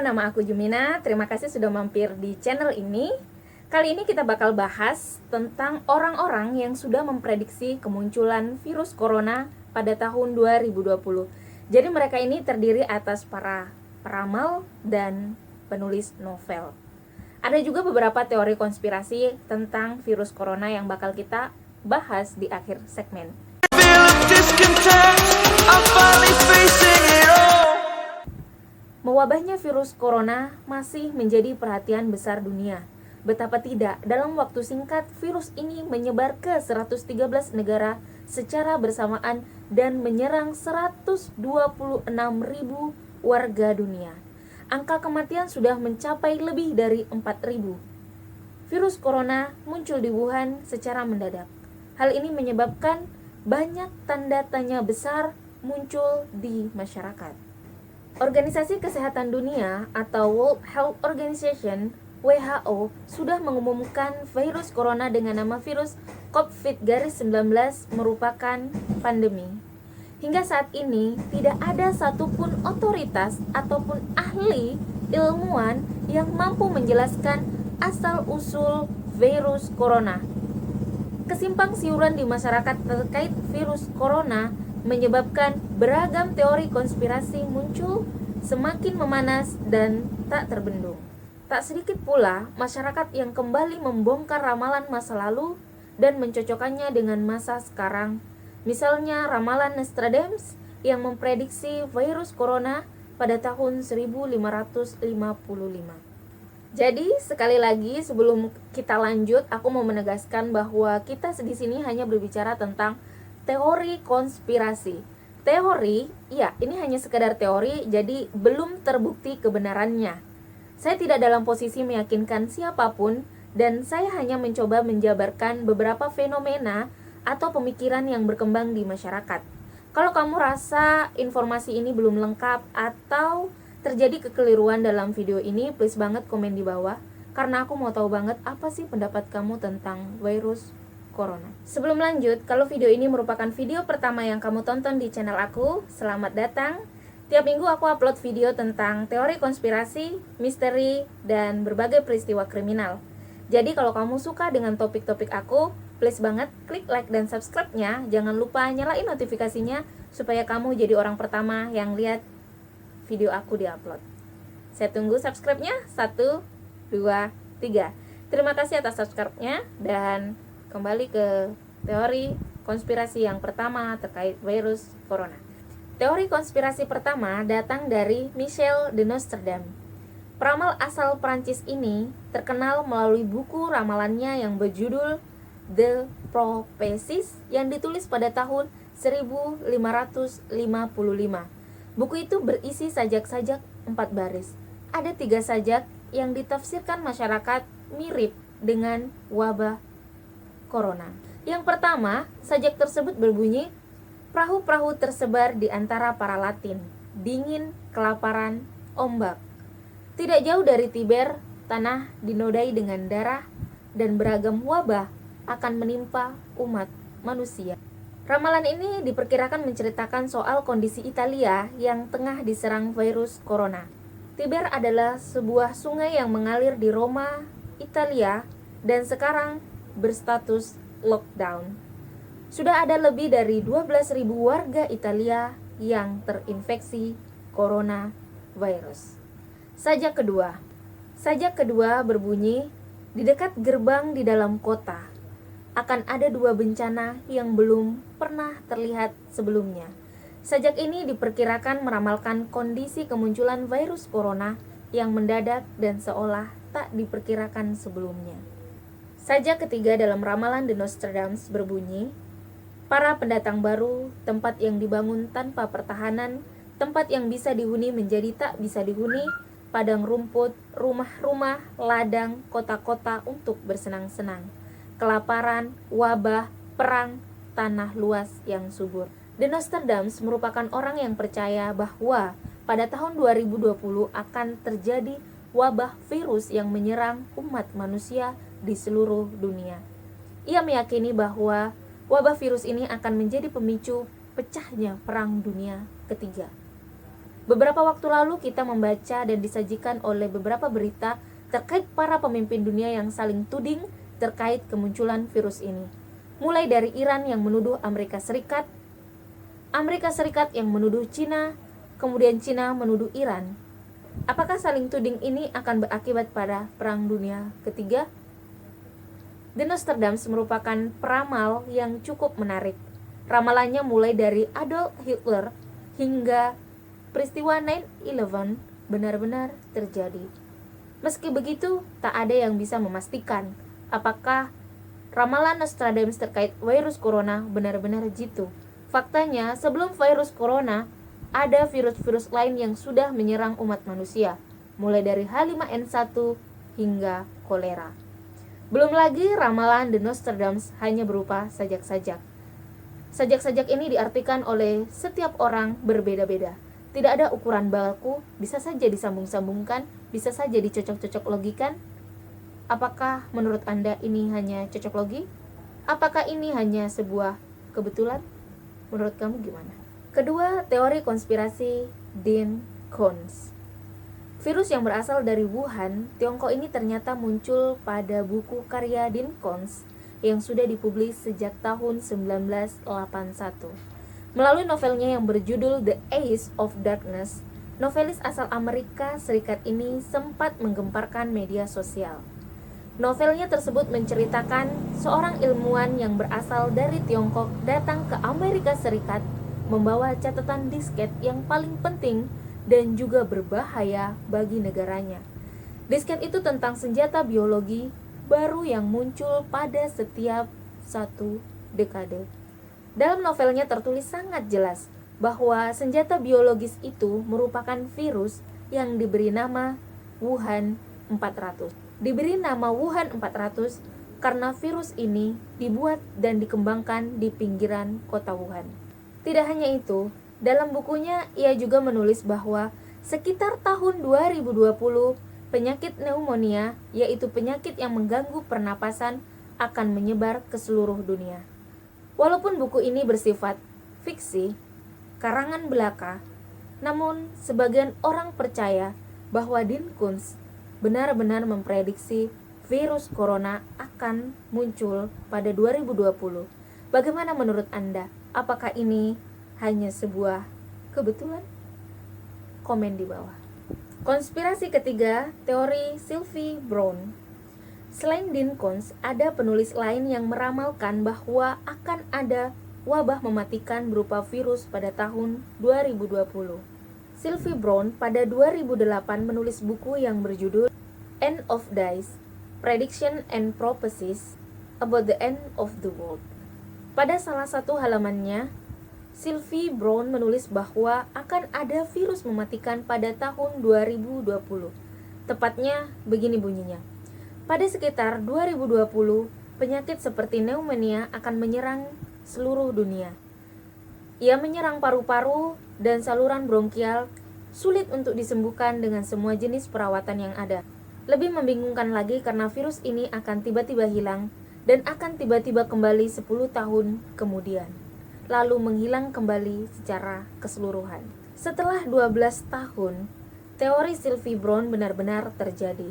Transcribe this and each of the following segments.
nama aku Jumina. Terima kasih sudah mampir di channel ini. Kali ini kita bakal bahas tentang orang-orang yang sudah memprediksi kemunculan virus corona pada tahun 2020. Jadi mereka ini terdiri atas para peramal dan penulis novel. Ada juga beberapa teori konspirasi tentang virus corona yang bakal kita bahas di akhir segmen. Mewabahnya virus corona masih menjadi perhatian besar dunia. Betapa tidak, dalam waktu singkat virus ini menyebar ke 113 negara secara bersamaan dan menyerang 126.000 warga dunia. Angka kematian sudah mencapai lebih dari 4.000. Virus corona muncul di Wuhan secara mendadak. Hal ini menyebabkan banyak tanda tanya besar muncul di masyarakat. Organisasi Kesehatan Dunia atau World Health Organization (WHO) sudah mengumumkan virus corona dengan nama virus COVID-19 merupakan pandemi. Hingga saat ini tidak ada satupun otoritas ataupun ahli ilmuwan yang mampu menjelaskan asal-usul virus corona. Kesimpang siuran di masyarakat terkait virus corona menyebabkan beragam teori konspirasi muncul semakin memanas dan tak terbendung. Tak sedikit pula masyarakat yang kembali membongkar ramalan masa lalu dan mencocokkannya dengan masa sekarang. Misalnya ramalan Nostradamus yang memprediksi virus corona pada tahun 1555. Jadi sekali lagi sebelum kita lanjut, aku mau menegaskan bahwa kita di sini hanya berbicara tentang teori konspirasi. Teori, ya ini hanya sekedar teori, jadi belum terbukti kebenarannya. Saya tidak dalam posisi meyakinkan siapapun, dan saya hanya mencoba menjabarkan beberapa fenomena atau pemikiran yang berkembang di masyarakat. Kalau kamu rasa informasi ini belum lengkap atau terjadi kekeliruan dalam video ini, please banget komen di bawah, karena aku mau tahu banget apa sih pendapat kamu tentang virus corona. Sebelum lanjut, kalau video ini merupakan video pertama yang kamu tonton di channel aku, selamat datang. Tiap minggu aku upload video tentang teori konspirasi, misteri, dan berbagai peristiwa kriminal. Jadi kalau kamu suka dengan topik-topik aku, please banget klik like dan subscribe-nya. Jangan lupa nyalain notifikasinya supaya kamu jadi orang pertama yang lihat video aku di-upload. Saya tunggu subscribe-nya. 1, 2, 3. Terima kasih atas subscribe-nya, dan kembali ke teori konspirasi yang pertama terkait virus corona. Teori konspirasi pertama datang dari Michel de Nostredame. Peramal asal Prancis ini terkenal melalui buku ramalannya yang berjudul The Prophecies yang ditulis pada tahun 1555. Buku itu berisi sajak-sajak 4 baris. Ada 3 sajak yang ditafsirkan masyarakat mirip dengan wabah corona. Yang pertama, sajak tersebut berbunyi, perahu-perahu tersebar di antara para Latin, dingin, kelaparan, ombak. Tidak jauh dari Tiber, tanah dinodai dengan darah, dan beragam wabah akan menimpa umat manusia. Ramalan ini diperkirakan menceritakan soal kondisi Italia yang tengah diserang virus corona. Tiber adalah sebuah sungai yang mengalir di Roma, Italia, dan sekarang berstatus lockdown. Sudah ada lebih dari 12.000 warga Italia yang terinfeksi coronavirus. Sajak kedua berbunyi, di dekat gerbang di dalam kota akan ada 2 bencana yang belum pernah terlihat sebelumnya. Sajak ini diperkirakan meramalkan kondisi kemunculan virus corona yang mendadak dan seolah tak diperkirakan sebelumnya. Sajak ketiga dalam ramalan de Nostradamus berbunyi, para pendatang baru, tempat yang dibangun tanpa pertahanan, tempat yang bisa dihuni menjadi tak bisa dihuni, padang rumput, rumah-rumah, ladang, kota-kota untuk bersenang-senang, kelaparan, wabah, perang, tanah luas yang subur. De Nostradamus merupakan orang yang percaya bahwa pada tahun 2020 akan terjadi wabah virus yang menyerang umat manusia di seluruh dunia. Ia meyakini bahwa wabah virus ini akan menjadi pemicu pecahnya Perang Dunia Ketiga. Beberapa waktu lalu kita membaca dan disajikan oleh beberapa berita terkait para pemimpin dunia yang saling tuding terkait kemunculan virus ini. Mulai dari Iran yang menuduh Amerika Serikat yang menuduh Cina, kemudian Cina menuduh Iran. Apakah saling tuding ini akan berakibat pada Perang Dunia Ketiga? The Nostradamus merupakan peramal yang cukup menarik. Ramalannya mulai dari Adolf Hitler hingga peristiwa 9/11 benar-benar terjadi. Meski begitu, tak ada yang bisa memastikan apakah ramalan Nostradamus terkait virus corona benar-benar jitu. Faktanya, sebelum virus corona, ada virus-virus lain yang sudah menyerang umat manusia, mulai dari H5N1 hingga kolera. Belum lagi ramalan The Nostradamus hanya berupa sajak-sajak. Sajak-sajak ini diartikan oleh setiap orang berbeda-beda. Tidak ada ukuran baku, bisa saja disambung-sambungkan, bisa saja dicocok-cocok logikan. Apakah menurut Anda ini hanya cocok logi? Apakah ini hanya sebuah kebetulan? Menurut kamu gimana? Kedua, teori konspirasi Dean Koontz. Virus yang berasal dari Wuhan, Tiongkok ini ternyata muncul pada buku karya Dean Koontz yang sudah dipublis sejak tahun 1981. Melalui novelnya yang berjudul The Age of Darkness, novelis asal Amerika Serikat ini sempat menggemparkan media sosial. Novelnya tersebut menceritakan seorang ilmuwan yang berasal dari Tiongkok datang ke Amerika Serikat membawa catatan disket yang paling penting dan juga berbahaya bagi negaranya. Disket itu tentang senjata biologi baru yang muncul pada setiap 1 dekade. Dalam novelnya tertulis sangat jelas bahwa senjata biologis itu merupakan virus yang diberi nama Wuhan 400. Diberi nama Wuhan 400 karena virus ini dibuat dan dikembangkan di pinggiran kota Wuhan. Tidak hanya itu, dalam bukunya ia juga menulis bahwa sekitar tahun 2020 penyakit pneumonia, yaitu penyakit yang mengganggu pernapasan, akan menyebar ke seluruh dunia. Walaupun buku ini bersifat fiksi, karangan belaka, namun sebagian orang percaya bahwa Dean Koontz benar-benar memprediksi virus corona akan muncul pada 2020. Bagaimana menurut Anda? Apakah ini hanya sebuah kebetulan? Komen di bawah. Konspirasi ketiga, teori Sylvie Brown. Selain Dean Koontz, ada penulis lain yang meramalkan bahwa akan ada wabah mematikan berupa virus pada tahun 2020. Sylvie Brown pada 2008 menulis buku yang berjudul End of Days, Prediction and Prophecies about the End of the World. Pada salah satu halamannya, Sylvie Brown menulis bahwa akan ada virus mematikan pada tahun 2020. Tepatnya begini bunyinya. Pada sekitar 2020, penyakit seperti pneumonia akan menyerang seluruh dunia. Ia menyerang paru-paru dan saluran bronkial, sulit untuk disembuhkan dengan semua jenis perawatan yang ada. Lebih membingungkan lagi karena virus ini akan tiba-tiba hilang dan akan tiba-tiba kembali 10 tahun kemudian, lalu menghilang kembali secara keseluruhan. Setelah 12 tahun, teori Sylvie Brown benar-benar terjadi.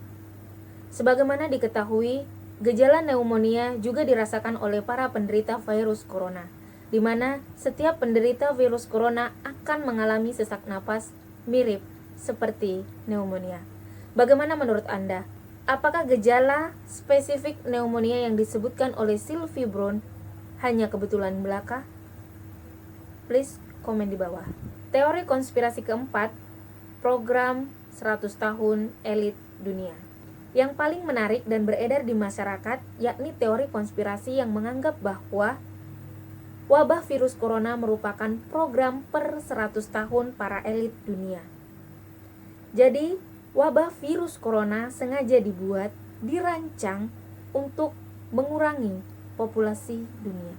Sebagaimana diketahui, gejala pneumonia juga dirasakan oleh para penderita virus corona, di mana setiap penderita virus corona akan mengalami sesak napas mirip seperti pneumonia. Bagaimana menurut Anda? Apakah gejala spesifik pneumonia yang disebutkan oleh Sylvie Brown hanya kebetulan belaka? Please komen di bawah. Teori konspirasi keempat, program 100 tahun elit dunia. Yang paling menarik dan beredar di masyarakat yakni teori konspirasi yang menganggap bahwa wabah virus corona merupakan program per 100 tahun para elit dunia. Jadi, wabah virus corona sengaja dibuat, dirancang untuk mengurangi populasi dunia.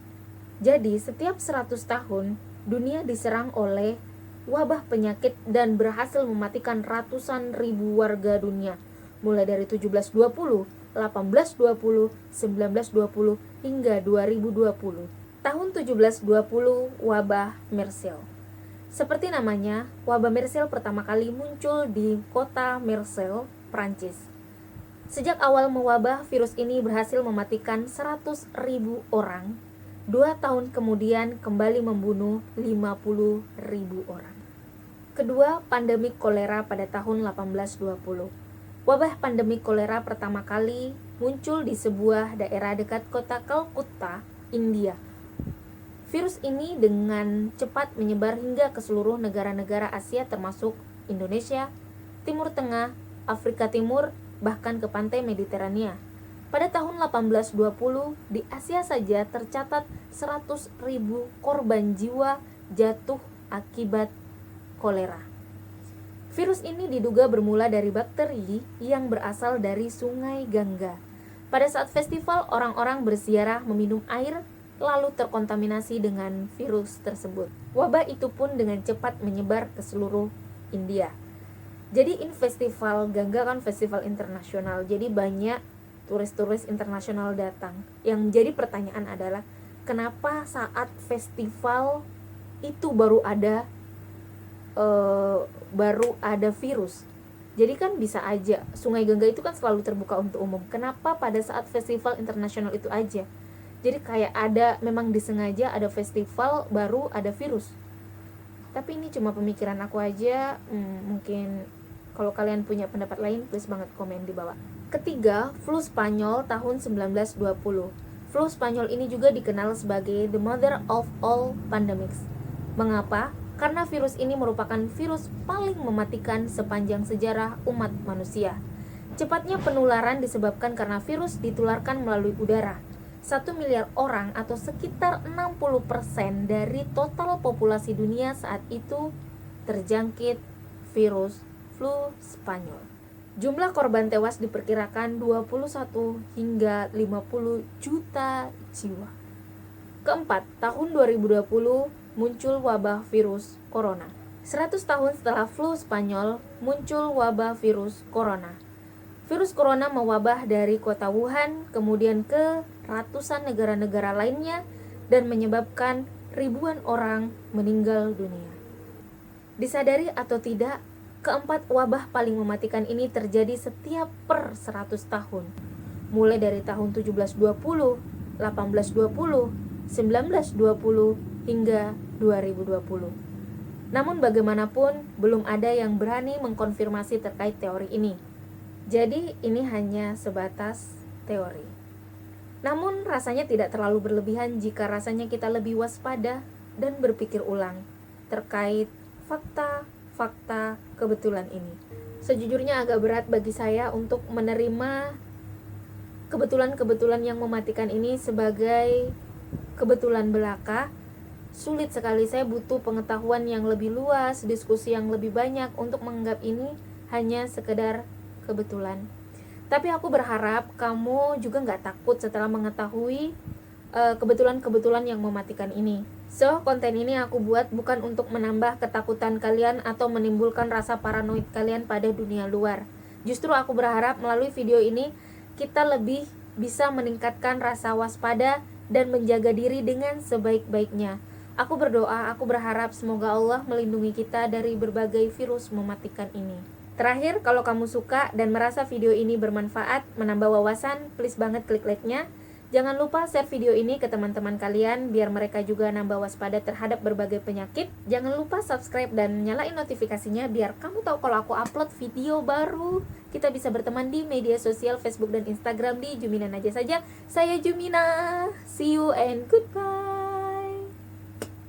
Jadi, setiap 100 tahun, dunia diserang oleh wabah penyakit dan berhasil mematikan ratusan ribu warga dunia, mulai dari 1720, 1820, 1920, hingga 2020. Tahun 1720, wabah Mersel. Seperti namanya, wabah Marseille pertama kali muncul di kota Marseille, Prancis. Sejak awal mewabah, virus ini berhasil mematikan 100.000 orang. 2 tahun kemudian kembali membunuh 50.000 orang. Kedua, pandemi kolera pada tahun 1820. Wabah pandemi kolera pertama kali muncul di sebuah daerah dekat kota Calcutta, India. Virus ini dengan cepat menyebar hingga ke seluruh negara-negara Asia termasuk Indonesia, Timur Tengah, Afrika Timur, bahkan ke pantai Mediterania. Pada tahun 1820, di Asia saja tercatat 100.000 korban jiwa jatuh akibat kolera. Virus ini diduga bermula dari bakteri yang berasal dari Sungai Gangga. Pada saat festival, orang-orang berziarah meminum air lalu terkontaminasi dengan virus tersebut. Wabah itu pun dengan cepat menyebar ke seluruh India. Jadi ini festival Gangga kan festival internasional. Jadi banyak turis-turis internasional datang. Yang menjadi pertanyaan adalah kenapa saat festival itu baru ada virus? Jadi kan bisa aja Sungai Gangga itu kan selalu terbuka untuk umum. Kenapa pada saat festival internasional itu aja? Jadi kayak memang disengaja ada festival baru ada virus. Tapi ini cuma pemikiran aku aja. Mungkin kalau kalian punya pendapat lain, please banget komen di bawah. Ketiga, flu Spanyol tahun 1920. Flu Spanyol ini juga dikenal sebagai the mother of all pandemics. Mengapa? Karena virus ini merupakan virus paling mematikan sepanjang sejarah umat manusia. Cepatnya penularan disebabkan karena virus ditularkan melalui udara. 1 miliar orang atau sekitar 60% dari total populasi dunia saat itu terjangkit virus flu Spanyol. Jumlah korban tewas diperkirakan 21 hingga 50 juta jiwa. Keempat, tahun 2020 muncul wabah virus corona. 100 tahun setelah flu Spanyol muncul wabah virus corona. Virus corona mewabah dari kota Wuhan kemudian ke ratusan negara-negara lainnya dan menyebabkan ribuan orang meninggal dunia. Disadari atau tidak, keempat wabah paling mematikan ini terjadi setiap per 100 tahun. Mulai dari tahun 1720, 1820, 1920 hingga 2020. Namun bagaimanapun belum ada yang berani mengkonfirmasi terkait teori ini. Jadi ini hanya sebatas teori. Namun rasanya tidak terlalu berlebihan jika rasanya kita lebih waspada dan berpikir ulang terkait fakta kebetulan ini. Sejujurnya agak berat bagi saya untuk menerima kebetulan-kebetulan yang mematikan ini sebagai kebetulan belaka. Sulit sekali, saya butuh pengetahuan yang lebih luas, diskusi yang lebih banyak untuk menganggap ini hanya sekedar kebetulan. Tapi aku berharap kamu juga gak takut setelah mengetahui kebetulan-kebetulan yang mematikan ini. So, konten ini aku buat bukan untuk menambah ketakutan kalian atau menimbulkan rasa paranoid kalian pada dunia luar. Justru aku berharap melalui video ini kita lebih bisa meningkatkan rasa waspada dan menjaga diri dengan sebaik-baiknya. Aku berdoa, aku berharap semoga Allah melindungi kita dari berbagai virus mematikan ini. Terakhir, kalau kamu suka dan merasa video ini bermanfaat, menambah wawasan, please banget klik like-nya. Jangan lupa share video ini ke teman-teman kalian biar mereka juga nambah waspada terhadap berbagai penyakit. Jangan lupa subscribe dan nyalain notifikasinya biar kamu tahu kalau aku upload video baru. Kita bisa berteman di media sosial Facebook dan Instagram di Jumina aja saja. Saya Jumina. See you and goodbye.